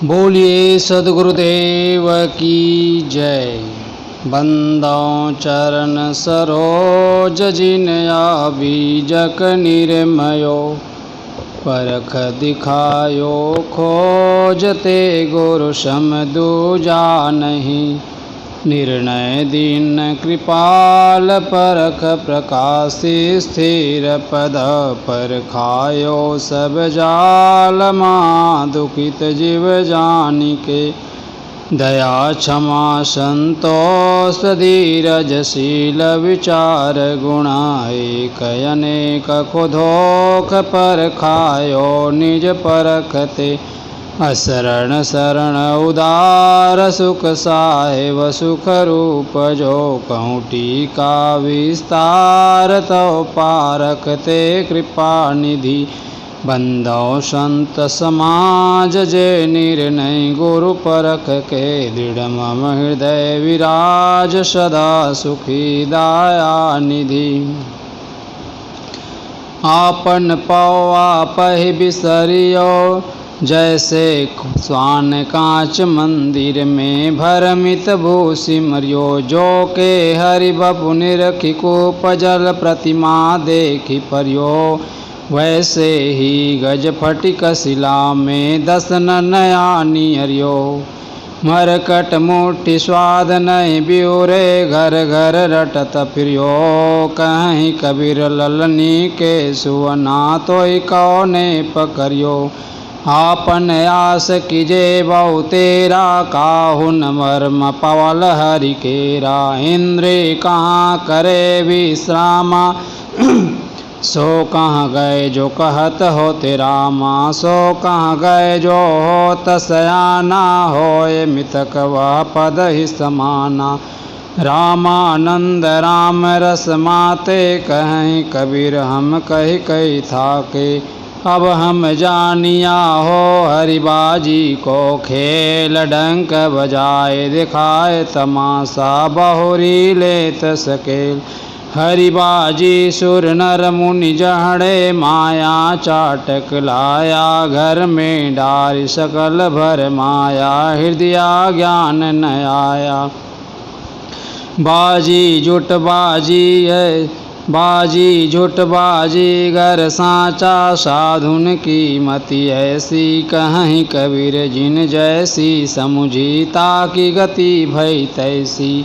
बोलिए सद्गुरुदेव की जय। बंदो चरण सरोज जिन बीजक निर्मयो, परख दिखायो खोजते गुरु सम दूजा नहीं। निर्णय दीन कृपाल परख प्रकाशि स्थिर पद पर खायो सब जाल माँ दुखित जीव जानिके। दया क्षमा संतोष धीरजशील विचार गुणा एक अनेक खुधोख पर खायो निज परखते। असरण शरण उदार सुख साहेब सुख रूप जो कहूँ टीका विस्तार तो पारखते कृपा निधि। बंदो संत समाज जे निर्णय गुरु परख के दृढ़ मम हृदय विराज सदा सुखी दया निधि। आपन पौ आपहि बिसरियो जैसे स्वान कांच मंदिर में भरमित भू सिमरियो। जो के हरि बपु निरखि कूप जल प्रतिमा देखि परियो। वैसे ही गज फटिक शिला में दसन नया नियरियो। मरकट मुट्ठी स्वाद नहीं ब्यूरे घर घर रटत फिरियो। कहीं कबीर ललनी के सुवना तोय कौने पकड़ियो। आपन आस कीजे बहु तेरा काहु न मर्म पवल हरि केरा। इंद्रिय कहाँ करे विश्रामा सो कहाँ गए जो कहत हो तेरा माँ। सो कहाँ गए जो हो तसयाना होए मितक वह पद ही समाना। रामानंद राम रस माते कहीं कबीर हम कही कही थाके। अब हम जानिया हो हरिबाजी को खेल डंक बजाए दिखाए तमाशा बहुरी लेत सकेल। हरिबाजी सुर नर मुनि जहड़े माया चाटक लाया। घर में डारी सकल भर माया हृदय ज्ञान न आया। बाजी जुट बाजी है बाजी झुट बाजी घर सांचा साधुन की मति ऐसी। कहीं कबीर जिन जैसी समुझी ताकि गति भई तैसी।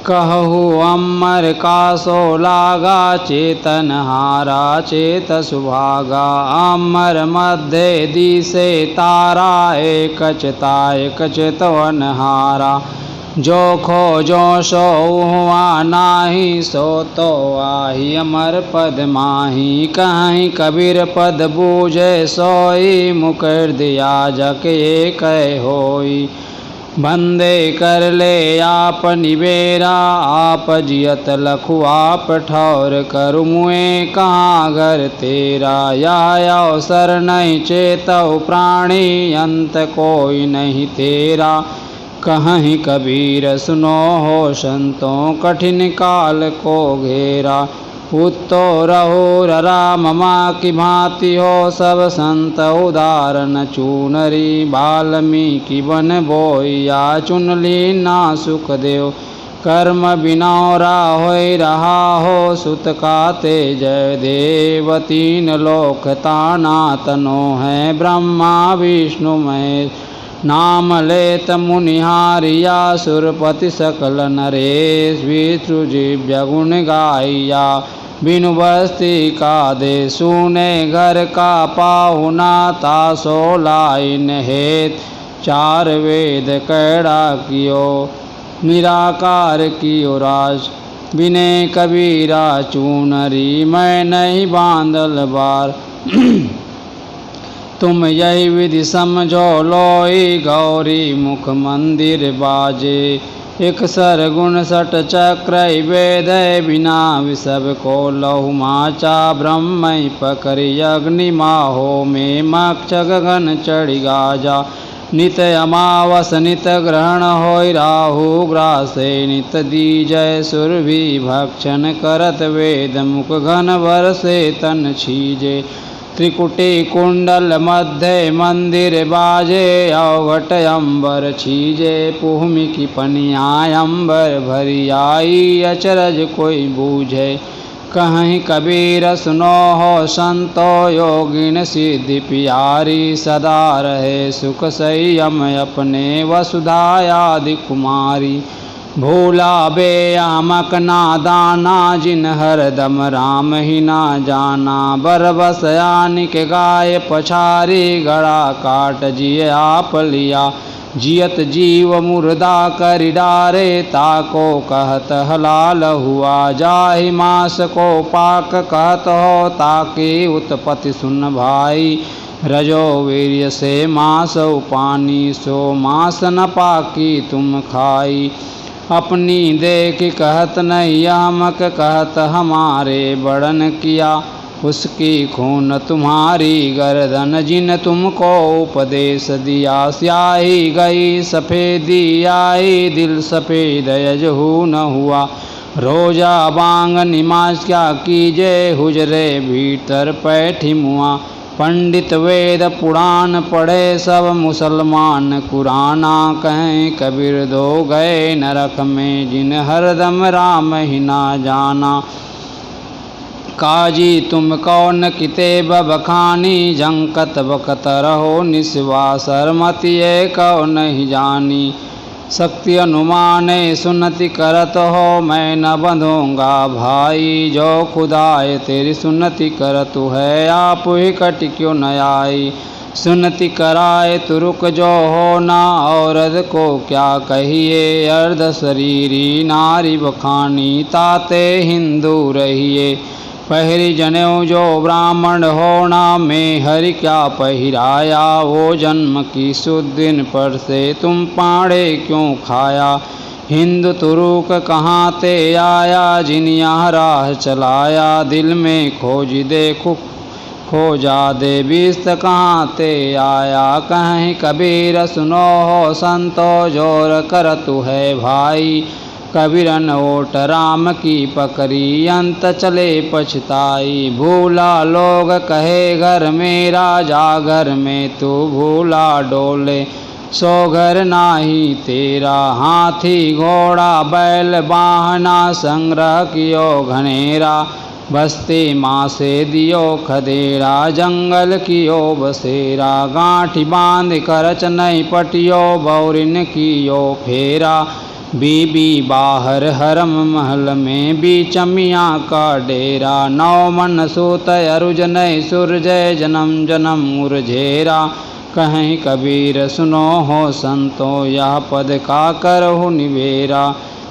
कहु अमर का सो लागा चेतन हारा चेत सुभागा। अमर मध्य दिसे तारा एक चताय कचित वनहारा। जो खोजो सो हुआ नाही सो तो आही अमर पद माही। कहीं कबीर पद बूझे सोई मुकर दिया जक एक होई। बंदे कर ले आप निबेरा आप जियत लखु आप ठौर करु मुए कहाँ घर तेरा। या अवसर नहीं चेतौ प्राणी अंत कोई नहीं तेरा। कहीं कबीर सुनो हो संतों कठिन काल को घेरा। उत्तो रहो राम माँ की भांति हो सब संत उदाहरण चूनरी। वाल्मीकि बन बोया चुन ली ना सुख देव। कर्म बिनौरा होय रहा हो सुत काते जय देव। तीन लोक ताना तनो है ब्रह्मा विष्णु महेश। नाम लेत मुनिहारिया सुरपति सकल नरेश। विष्णु जीव्य गुण गाइया बिनु बस्ती का दे। सुने घर का पाहुना तासो लाइन हेत। चार वेद कैड़ा कियो निराकार कियो राज। बिने कबीरा चूनरी मैं नहीं बांधल बार। तुम यही विधि समझो लोई गौरी मुख मंदिर बाजे। एक सरगुण सट चक्र वेद बिना विषभ को लहु माचा। ब्रह्म पकड़ि अग्नि माहो में मक्ष गगन चढ़ि गाजा। नित अमावस नित ग्रहण होय राहु ग्रासे। नित दीजय सुरभि भक्षण करत वेद मुख घन वर से तन छीजे। त्रिकुटी कुंडल मध्य मंदिर बाजे, अवघट अंबर छीजे भूमि की पनिया, अंबर भरी आई अचरज कोई बूझे। कहीं कबीर सुनो हो संतो, योगिन सिद्धि प्यारी, सदा रहे सुख संयम अपने, वसुधा आदि कुमारी। भूला बेयामक ना दाना, जिन हरदम राम ही ना जाना, बरबस यानिक गाय पछारी, गड़ा काट जिय आप लिया, जियत जीव मुर्दा कर डारे, ताको कहत हलाल हुआ, जाहि मास को पाक कहत हो, ताके उत्पत्ति सुन भाई, रजो वीर्य से मास पानी, सो मास न पाकी तुम खाई। अपनी देख कहत नहीं यमक, कहत हमारे बड़न किया, उसकी खून तुम्हारी गर्दन, जिन तुमको उपदेश दिया, स्याही गई सफ़ेदी आई, दिल सफ़ेद यजहू न हुआ, रोजा बांग निमाज क्या कीजे, हुजरे भीतर पैठी मुआ। पंडित वेद पुराण पढ़े सब, मुसलमान कुराना कहें, कबीर दो गए नरक में, जिन हरदम राम ही ना जाना। काजी तुम कौन कितेब बखानी, जंकत बकत रहो निस्वासर, मतिये कौ नहीं जानी, शक्ति अनुमाने सुनति करत हो, मैं न बंधूंगा भाई, जो खुदाए तेरी सुनति करत है, आप ही कट क्यों न आई। सुनति कराए तो रुक जो हो ना, औरत को क्या कहिए, अर्ध शरीरी नारी बखानी, ताते हिंदू रहिए। पहरी जनेऊ जो ब्राह्मण होना, में हरि क्या पहिराया, वो जन्म की सुदिन पर से तुम पाड़े क्यों खाया। हिंदू तुरुक कहाँ ते आया, जिन यहाँ राह चलाया, दिल में खोज देखो खोजा दे बीस्त कहाँ ते आया। कहीं कबीर सुनो हो संतो, जोर करतु है भाई, कबीरन ओट राम की पकड़ी, अंत चले पछताई। भूला लोग कहे घर मेरा, जा घर में तू भूला डोले, सो घर नाही तेरा। हाथी घोड़ा बैल वाहना, संग्रह कियो घनेरा, बस्ती माँ से दियो खदेरा, जंगल कियो बसेरा। गांठी बांध करच नहीं पटियो, बौरिन कियो फेरा, बीबी बाहर हरम महल में, बीचमिया का डेरा। नौ मन सूत अरुज नहीं सुरजय, जन्म जन्म मुरझेरा। कहीं कबीर सुनो हो संतो, यह पद का करहु निवेरा।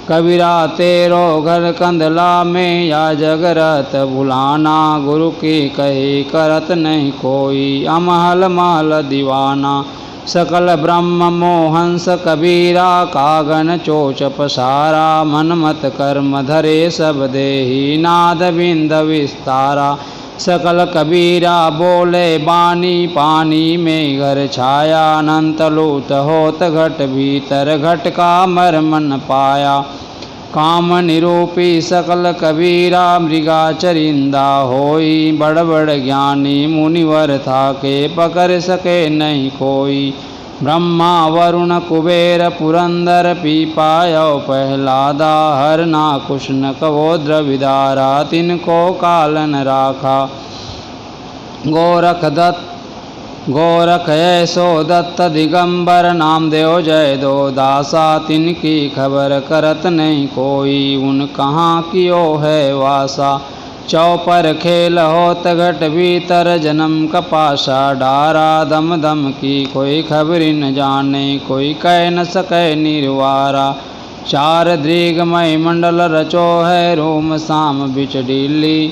कबीरा तेरो घर कंदला में, या जगरत बुलाना, गुरु की कही करत नहीं कोई, अमहल महल दीवाना। सकल ब्रह्म मोहंस कबीरा, कागन चोच पसारा, मन मत कर्म धरे सब देही, नाद बिंद विस्तारा। सकल कबीरा बोले बानी, पानी में घर छाया, अनंत लूत होत घट भीतर, घट का मर्मन पाया। काम निरूपी सकल कबीरा, मृगा चरिंदा होई, बड़ बड़ ज्ञानी मुनिवर था के, पकड़ सके नहीं कोई। ब्रह्मा वरुण कुबेर पुरंदर, पीपायो प्रहलादा, हर ना कुशन कवो द्रविदारा, तिनको कालन राखा। गोरख दत्त गोरख ऐसो दत्त दिगंबर, नामदेव जय दो दासा, तिनकी खबर करत नहीं कोई, उन कहाँ कियो है वासा। चौपर खेल होत घट भीतर, जन्म कपाशा डारा, दम दम की कोई खबर न जाने, कोई कह न सके निर्वारा। चार दृगमय मंडल रचो है, रोम साम बिच डीली,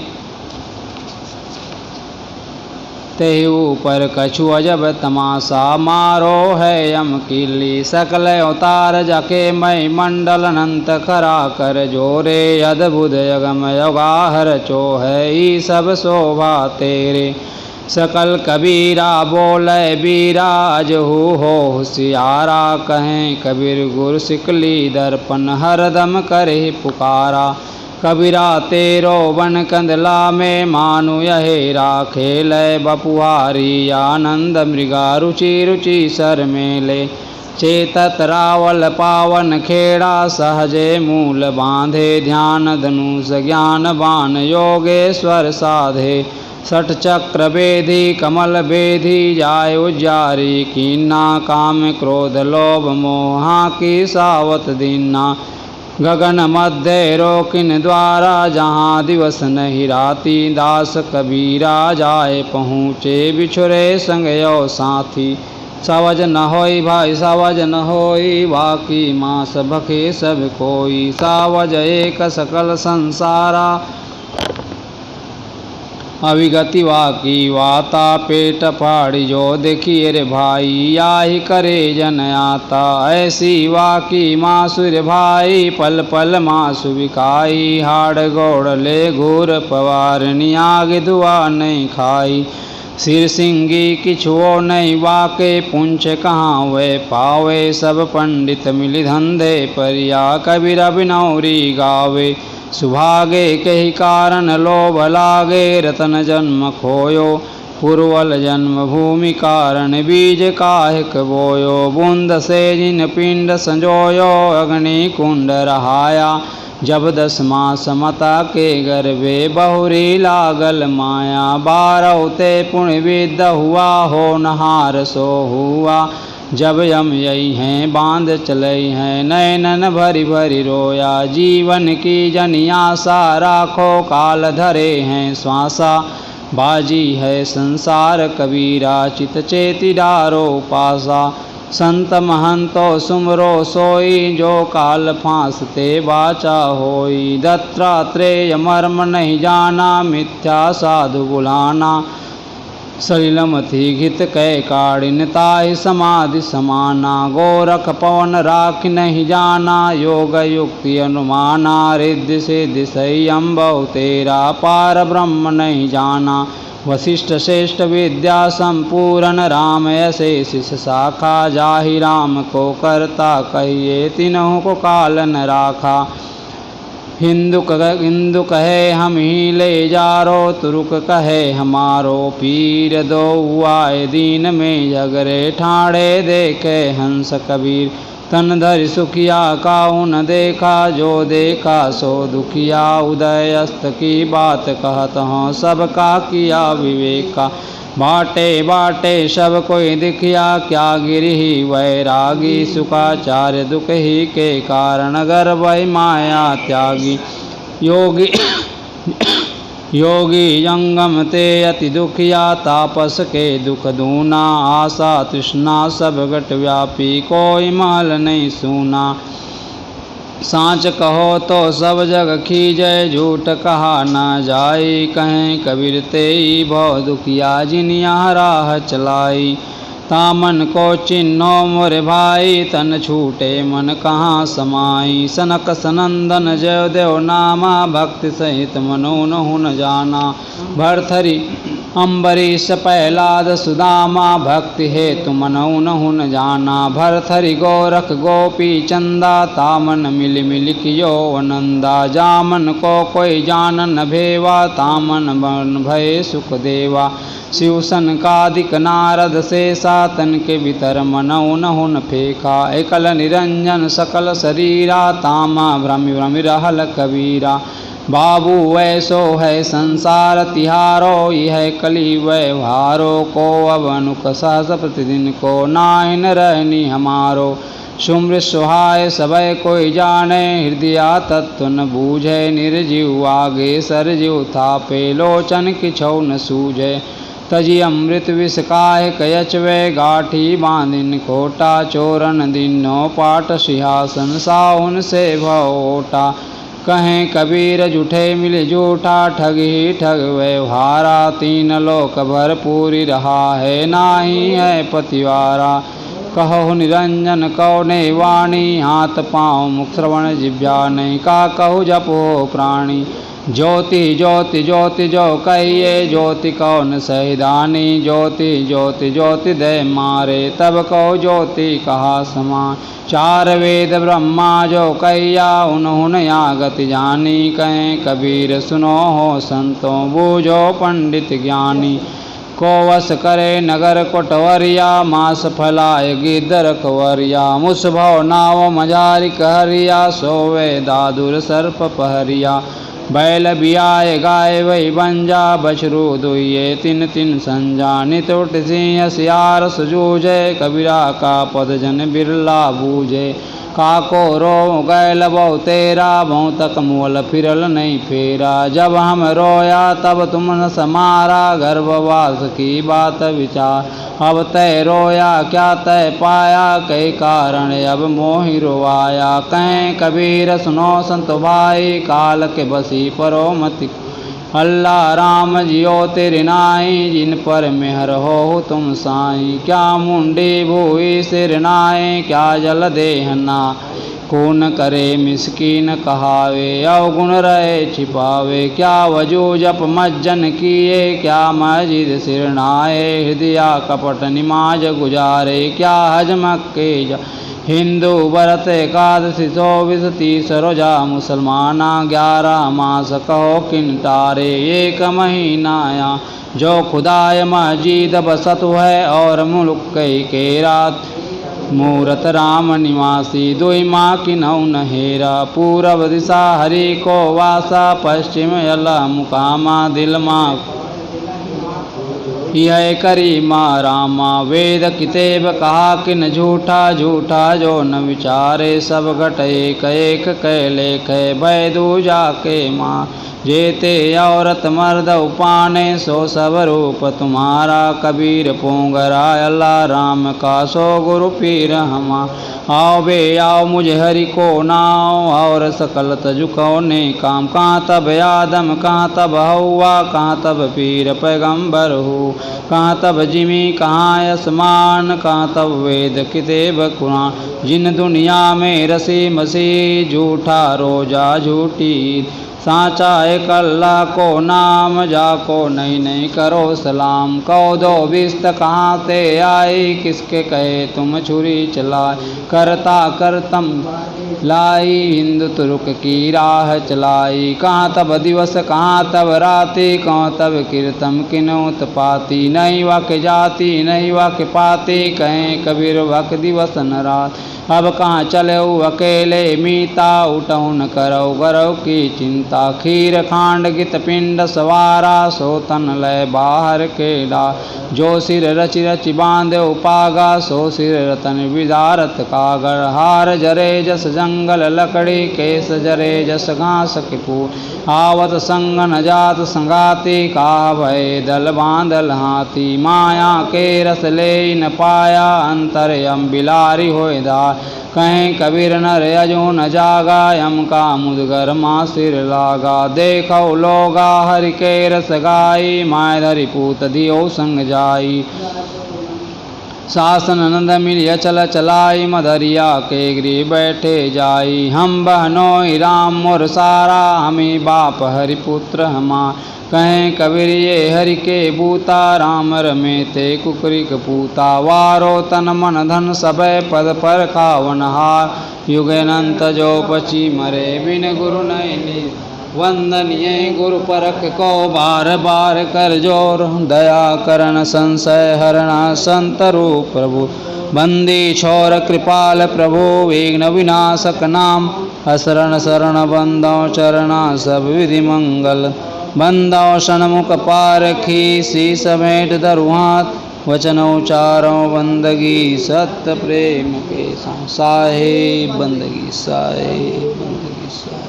ते ऊपर कछु अजब तमाशा, मारो है यम कीली। सकल अवतार जाके मय मंडल, अनंत खरा कर जोरे, अद्भुत यगम योगाहर चो है, ई सब शोभा तेरे। सकल कबीरा बोले बीरा, अजहू हो होशियारा, कहें कबीर गुरु सिकली दर्पण, हरदम करे पुकारा। कबीरा तेरो बन कंदला में मानु यहे राखे लय बपुहारी आनंद मृगा रुचि रुचि सर मेले चेतत रावल पावन खेड़ा सहजे मूल बांधे ध्यान धनुष ज्ञान बाण योगेश्वर साधे सठ चक्र बेधी कमल बेधी जाय उजारी कीना काम क्रोध लोभ मोहा की सावत दीना गगन मध्य रोकिन द्वारा जहाँ दिवस नहीं राती दास कबीरा जाए पहुँचे बिछुरे संग यो साथी सावज न होई भाई सावज न होई बाकी मास भखे सब कोई सावज एक सकल संसारा अविगति वाकी वाता पेट फाड़ी जो देखिए रे भाई याही करे जन आता ऐसी वाकी मासुर भाई पल पल मासु बिकाई हाड़ गोड़ ले घूर पवारनी आग दुआ नहीं खाई सिर सिंगी किछुओ नहीं वाके पुंछ कहाँ वे पावे सब पंडित मिली धंधे परिया कबीर बिनौरी गावे सुभागे कही कारण लोभ लागे रतन जन्म खोयो पूर्वल जन्म भूमि कारण बीज काहिक बोयो बूंद से जिन पिंड संजोयो अग्नि कुंड रहाया जब 10 मास मता के गर्भे बहुरी लागल माया 12 ते पुण्य विद हुआ हो नहार सो हुआ जब यम यही हैं बांध चलई हैं नैनन भरी भरी रोया जीवन की जनियासा राखो काल धरे हैं श्वासा बाजी है संसार कबीरा चित चेति डारो पासा संत महंतो सुमरो सोई जो काल फांसते बाचा होई दत्तात्रेय मर्म नहीं जाना मिथ्या साधु बुलाना सलिलमथि घित कै काड़िन ताहि समाधि समाना गोरख पवन राख नहीं जाना योग युक्ति अनुमाना रिद्धि सिद्धि संयंभव तेरा पार ब्रह्म नहीं जाना वशिष्ठ श्रेष्ठ विद्या संपूर्ण राम ऐसे शिष शाखा जाहि राम को करता कहिए तीनों को काल न राखा हिंदू कहे हम ही ले जारो तुरुक कहे हमारो पीर दो आए दीन में झगरे ठाणे देखे हंस कबीर तन धर सुखिया काऊ न देखा जो देखा सो दुखिया उदय अस्त की बात कहत हूँ सबका किया विवेका बाटे बाटे सब कोई दिखिया क्या गिरी वैरागी सुखाचार्य दुख ही के कारण गर्भ माया त्यागी योगी योगी जंगम ते अति दुखिया तापस के दुख दूना आशा तृष्णा सब घट व्यापी कोई महल नहीं सूना सांच कहो तो सब जग खीजय झूठ कहा न जाई कहें कबीर तेई भव दुखिया जिन यहाँ राह चलाई तामन को चिन्हो मोरे भाई तन छूटे मन कहाँ समाई सनक सनंदन जय देव नामा भक्ति सहित मनोन हुन जाना भरथरी अम्बरीश प्रहलाद सुदामा भक्ति हेतु मनौन हुन जाना भरथरी गोरख गोपी चंदा तामन मिल मिल कियो नंदा जामन को कोई जानन भेवा तामन बन भय सुख देवा शिवसन कादिक नारद से सातन के भीतर मनौन हुन फेखा एकल निरंजन सकल शरीरा तामा भ्रमि भ्रमि रहल कबीरा बाबू वैसो है संसार तिहारो यह कली व्यवहारो को अब अनुक सहस प्रतिदिन को नाइन रहनी हमारो शुम्र सुहाय सबय कोई जाने हृदय तत्व न बूझे निर्जीव आगे सरजीव थापे लोचन किछौ न सूझे तजी अमृत विष काहे कयचवे गाठी बांधिन खोटा चोरन दिनो पाट सिंहासन साउन से भवोटा कहें कबीर जुठे मिल जूठा ठग ही ठग व्यवहारा तीन लोक भरपूरी रहा है नाही है पतिवारा कहो निरंजन कौने वाणी हाथ पाँव मुख श्रवण जिभ्या नहीं का कहु जपो प्राणी ज्योति ज्योति ज्योति जो कहिए, ज्योति कौन सहिदानी, ज्योति ज्योति ज्योति दे मारे, तब कहो ज्योति कहा समान। चार वेद ब्रह्मा जो कहिया, उन्होंने यागति जानी, कहें कबीर सुनो हो संतों, बूझो पंडित ज्ञानी। को वस करे नगर कोटवरिया, मास फलाए गिदर कंवरिया, मुस भव नाव मझारी कहरिया, सोवे दादुर सर्प पहरिया। बैल बियाए गाय वही बंजा, बछरू दुइये तिन तिन संजा, नित उठ सिंह सियार सुजूझे, कबीरा का पद जन बिरला बूझे। काको रो गैल बहु तेरा, बहु तक मोल फिरल नहीं फेरा, जब हम रोया तब तुम न समारा, गर्भवास की बात विचार। अब तय रोया क्या तय पाया, कई कारण अब मोहि रोवाया। कहें कबीर सुनो संत भाई, काल के बसी परो मति। अल्लाह राम जियो तेरे नाई, जिन पर मेहर हो तुम साई। क्या मुंडी भूई सिर नाए, क्या जल देहना, कौन करे मिस्कीन कहावे, अवगुण रहे छिपावे। क्या वजू जप मज्जन किए, क्या मस्जिद सिरनाए, हृदय कपट निमाज गुजारे, क्या हजमक के जा। हिंदू व्रत एकादशी 24 30 रोजा, मुसलमाना 11 मास कहो किन तारे। एक महीनाया जो खुदाय मस्जिद बसत है, और मुल्क के रात मूरत राम निवासी। दुई माँ की नौ नहेरा, पूरब दिशा हरि को वासा, पश्चिम अल्लाह मुकामा दिल माँ यह करी माँ रामा। वेद कितेब कहा किन झूठा, झूठा जो न विचारे, सब घट एक एक कै लेख, बैदू जाके माँ। जेते औरत मर्द उपाने, सो सब रूप तुम्हारा, कबीर पोंगरा अल्लाह राम का, सो गुरु पीर हमा। आओ बे आओ मुझे हरि को नाव, और सकल तजुको ने काम। कहाँ तब आदम, कहाँ तब हवा, कहाँ तब पीर पैगंबर हो, कहाँ तब जिमी, कहाँ आसमान, कहाँ तब वेद किताब कुरान। जिन दुनिया में रसी मसी, झूठा रोजा झूठी, साचा एक अल्लाह को नाम, जाको नहीं नहीं करो सलाम। कहो दो बिस्त कहाँ से आई, किसके कहे तुम छुरी चलाए, करता करतम लाई, हिंदू तुर्क की राह चलाई। कहाँ तब दिवस, कहाँ तब राति, कहाँ तब कीर्तन किनोत पाती। नहीं वक जाति, नहीं वक पाती, कहें कबीर वक दिवस न रात। अब कहाँ चले अकेले मीता, उठऊ न करो गरव की चिंता। खीर खांड गित पिंड सवारा, सो तन लय बाहर के डा। जो सिर रचि रचि बांधे उपागा, सो सिर रतन विदारत कागर। हार जरे जस जंगल लकड़ी, केस जरे जस घास के फूल। आवत संग न जात संगाती, का भय दल बांधल हाथी। माया के रस ले न पाया, अंतरयम बिलारी होय धार। कहें कबीर नर अजो न जागा, यम का मुदगर माँ सिर लागा। देखो लोगा हरि के रस गाई, माय धरि पूत दियो संग जाई। शासन नंद मिलिय चल चलाई, मदरिया के गृह बैठे जाई। हम बहनों राम मोर सारा, हमें बाप हरिपुत्र हमार। कहें कबीर ये हरि के बूता, राम रमे ते कुकरिक पूता। वारो तन मन धन सबय, पद पर खावन हार। युगनंत जो पची मरे, बिन गुरु नैनी वंदनीय। गुरु परख को बार बार कर जोर, दया करण संशय हरणा संत रूप प्रभु। बंदी छोर कृपाल प्रभु, विघ्न विनाशक नाम। असरण शरण बंदो चरणा, सब विधि मंगल। बंदो सन्मुख पारखी, शीस भेंट धरु हाथ। वचन उचारो बंदगी, सत्य प्रेम के साहेब बंदगी साहेब बंदगी साहेब।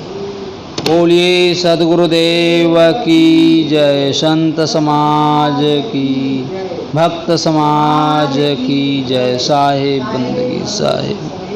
बोलिए सद्गुरुदेव की जय। संत समाज की, भक्त समाज की जय। साहेब बंदगी साहेब।